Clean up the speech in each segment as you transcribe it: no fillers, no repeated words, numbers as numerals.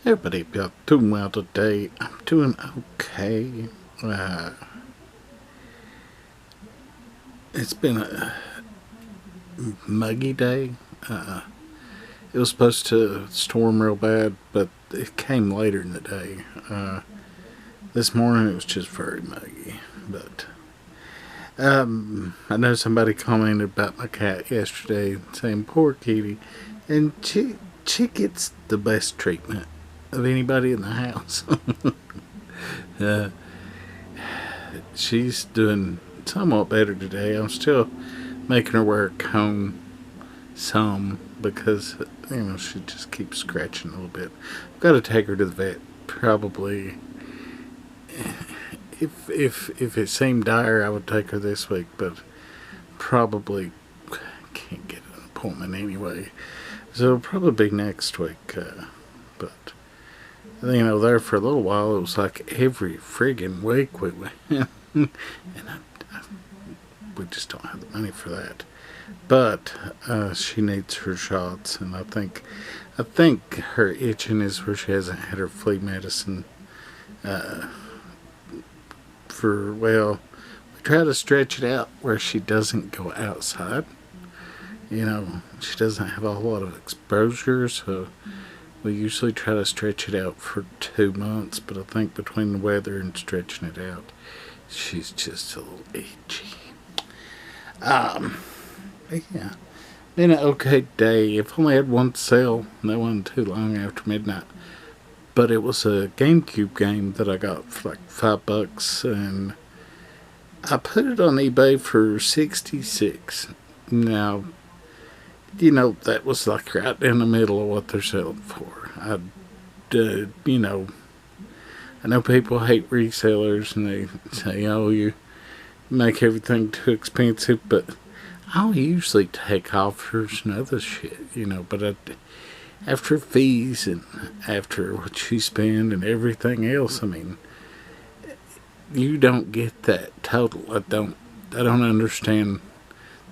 Everybody, y'all doing well today? I'm doing okay. Uh, it's been a muggy day. It was supposed to storm real bad, but it came later in the day. This morning it was just very muggy. But I know somebody commented about my cat yesterday, saying poor kitty, and she gets the best treatment of anybody in the house. uh, she's doing somewhat better today. I'm still making her wear a cone some because she just keeps scratching a little bit. I've got to take her to the vet probably. If it seemed dire, I would take her this week, but probably can't get an appointment anyway. So it'll probably be next week. But there for a little while, it was like every friggin' week we went, and we just don't have the money for that. But she needs her shots, and I think her itching is where she hasn't had her flea medicine. We try to stretch it out where she doesn't go outside. She doesn't have a whole lot of exposure, so we usually try to stretch it out for 2 months. But I think between the weather and stretching it out, she's just a little itchy. Yeah, been an okay day. I've only had one sale, and that wasn't too long after midnight. But it was a GameCube game that I got for like $5, and I put it on eBay for $66. Now, that was like right in the middle of what they're selling for. I know people hate resellers, and they say, "Oh, you make everything too expensive," but I'll usually take offers and other shit, but after fees and after what you spend and everything else, you don't get that total. I don't understand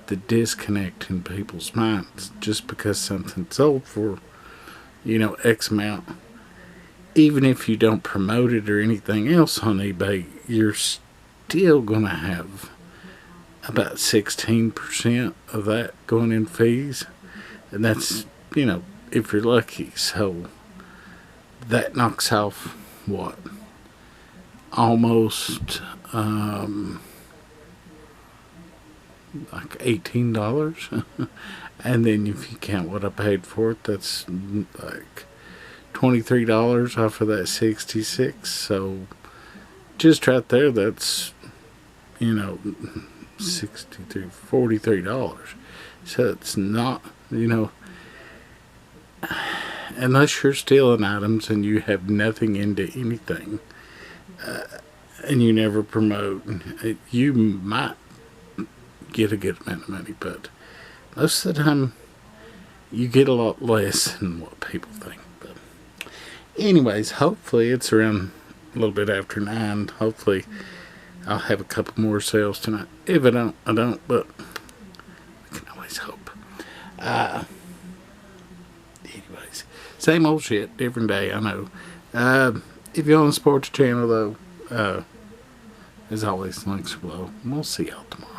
the disconnect in people's minds. Just because something's sold for, X amount, even if you don't promote it or anything else on eBay, you're still gonna have about 16% of that going in fees, and that's if you're lucky. So that knocks off what, almost like $18. And then if you count what I paid for it, that's like $23 off of that 66. So just right there, that's $43. So it's not, unless you're stealing items and you have nothing into anything, and you never promote, you might get a good amount of money, but most of the time you get a lot less than what people think. But anyways, hopefully it's around a little bit after 9. Hopefully I'll have a couple more sales tonight. If I don't, I don't, but we can always hope. Anyways, same old shit, different day, I know. If you're on the sports channel, though, as always, links below. We'll see y'all tomorrow.